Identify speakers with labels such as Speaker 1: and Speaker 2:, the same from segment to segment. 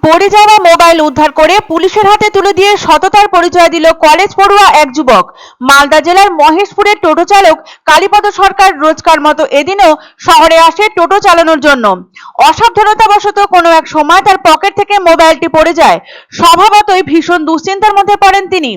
Speaker 1: পড়ে যাওয়া মোবাইল উদ্ধার করে পুলিশের হাতে তুলে দিয়ে সততার পরিচয় দিল কলেজ পড়ুয়া এক যুবক। মালদা জেলার মহেশপুরের টোটো চালক কালীপদ সরকার রোজকার মতো এদিনও শহরে আসে টোটো চালানোর জন্য। অসাবধানতাবশত কোনো এক সময় তার পকেট থেকে মোবাইলটি পড়ে যায়। স্বভাবতই ভীষণ দুশ্চিন্তার মধ্যে পড়েন তিনি।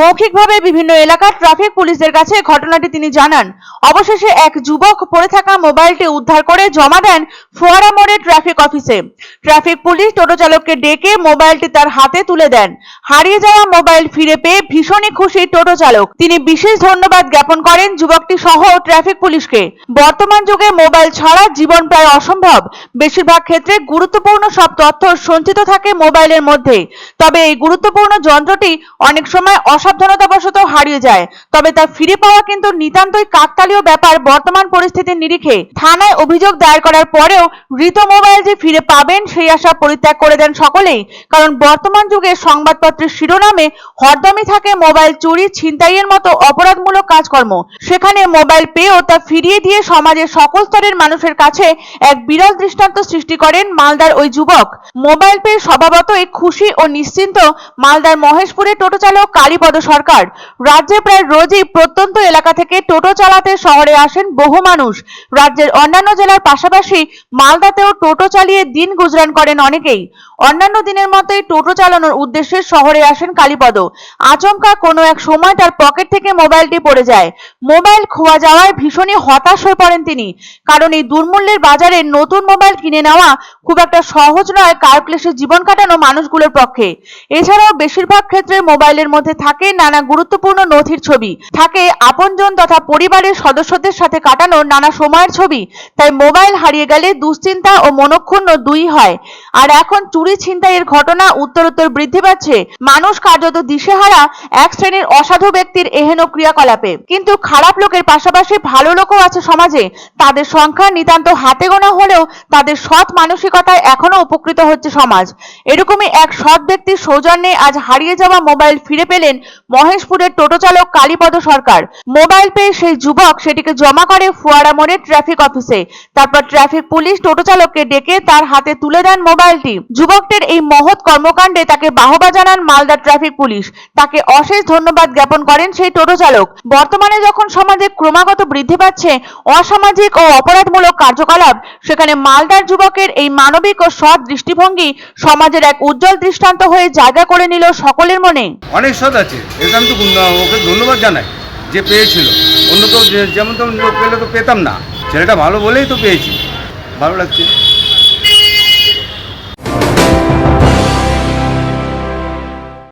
Speaker 1: মৌখিকভাবে বিভিন্ন এলাকার ট্রাফিক পুলিশদের কাছে ঘটনাটি তিনি জানান। অবশেষে এক যুবক পড়ে থাকা মোবাইলটি উদ্ধার করে জমা দেন ফোয়ারা মোড়ের ট্রাফিক অফিসে। ট্রাফিক পুলিশ টোটো চালককে ডেকে মোবাইলটি তার হাতে তুলে দেন। হারিয়ে যাওয়া মোবাইল ফিরে পেয়ে ভীষণই খুশি টোটো চালক। তিনি বিশেষ ধন্যবাদ জ্ঞাপন করেন যুবকটি সহ ট্রাফিক পুলিশকে। বর্তমান যুগে মোবাইল ছাড়া জীবন প্রায় অসম্ভব। বেশিরভাগ ক্ষেত্রে গুরুত্বপূর্ণ সব তথ্য সঞ্চিত থাকে মোবাইলের মধ্যে। তবে এই গুরুত্বপূর্ণ যন্ত্রটি অনেক সময় অসাবধানতাবশত হারিয়ে যায়। তবে তা ফিরে পাওয়া কিন্তু নিতান্তই কাকতালীয় ব্যাপার। বর্তমান পরিস্থিতির নিরিখে থানায় অভিযোগ দায়ের করার পরেও মৃত মোবাইল যে ফিরে পাবেন সেই আশা পরিত্যাগ করে দেন সকলেই। কারণ বর্তমান যুগে সংবাদপত্রের শিরোনামে হরদমই থাকে মোবাইল চুরি, ছিনতাইয়ের মতো অপরাধমূলক কাজকর্ম। সেখানে মোবাইল পেয়েও তা ফিরিয়ে দিয়ে সমাজের সকল স্তরের মানুষের কাছে এক বিরল দৃষ্টান্ত সৃষ্টি করেন মালদার ওই যুবক। মোবাইল পেয়ে স্বভাবতই খুশি ও নিশ্চিন্ত মালদার মহেশপুরের টোটো চালক কালীপদ সরকার। রাজ্যে প্রায় রোজই প্রত্যন্ত এলাকা থেকে টোটো চালাতে শহরে আসেন বহু মানুষ। রাজ্যের অন্যান্য জেলার পাশাপাশি মালদাতেও টোটো চালিয়ে দিন গুজরান করেন অনেকেই। অন্যান্য দিনের মতোই টোটো চালানোর উদ্দেশ্যে শহরে আসেন কালীপদ। আচমকা কোনো এক সময় তার পকেট থেকে মোবাইলটি পড়ে যায়। মোবাইল খোয়া যাওয়ায় ভীষণই হতাশ হয়ে পড়েন তিনি। কারণ এই দুর্মূল্যের বাজারে নতুন মোবাইল কিনে নেওয়া খুব একটা সহজ নয় কারক্লেশে জীবন কাটানো মানুষগুলোর পক্ষে। এছাড়াও বেশিরভাগ ক্ষেত্রে মোবাইলের মধ্যে থাকে নানা গুরুত্বপূর্ণ নথির ছবি, থাকে আপনজন তথা পরিবারের সদস্যদের সাথে কাটানো নানা সময়ের ছবি। তাই মোবাইল হারিয়ে গেলে দুশ্চিন্তা ও মনক্ষুণ্ণ দুই হয়। আর এখন চুরি ছিনতাইয়ের ঘটনা উত্তরোত্তর বৃদ্ধি পাচ্ছে। মানুষ কার্যত দিশেহারা এক শ্রেণীর অসাধু ব্যক্তির এহেন ক্রিয়াকলাপে। কিন্তু খারাপ লোকের পাশাপাশি ভালো লোকও আছে সমাজে। তাদের সংখ্যা নিতান্ত হাতে গোনা হলেও তাদের সৎ মানসিকতায় এখনো উপকৃত হচ্ছে সমাজ। এরকমই এক সৎ ব্যক্তির সৌজন্যে আজ হারিয়ে যাওয়া মোবাইল ফিরে পেলেন মহেশপুরের টোটো চালক কালীপদ সরকার। মোবাইল পেয়ে সেই যুবক সেটিকে জমা করে ফোয়ারা মোড়ের ট্রাফিক অফিসে। তারপর ট্রাফিক পুলিশ টোটো চালককে ডেকে তার হাতে তুলে দেন মোবাইলটি। যুবকটির এই মহৎ কর্মকাণ্ডে তাকে বাহবা জানান মালদা ট্রাফিক পুলিশ। তাকে অশেষ ধন্যবাদ জ্ঞাপন করেন সেই টোটো চালক। বর্তমানে যখন সমাজে ক্রমাগত বৃদ্ধি পাচ্ছে অসামাজিক ও অপরাধমূলক কার্যকলাপ, সেখানে মালদার যুবকের এই মানবিক ও সৎ দৃষ্টিভঙ্গি সমাজের এক উজ্জ্বল দৃষ্টান্ত হয়ে জায়গা করে নিল সকলের মনে।
Speaker 2: অনেক সৎ আছে, এটা আমি তো ওকে ধন্যবাদ জানাই যে পেয়েছিল। অন্য কেউ যেমন তেমন লোক পেলে তো পেতাম না। ছেলেটা ভালো বলেই তো পেয়েছি, ভালো লাগছে।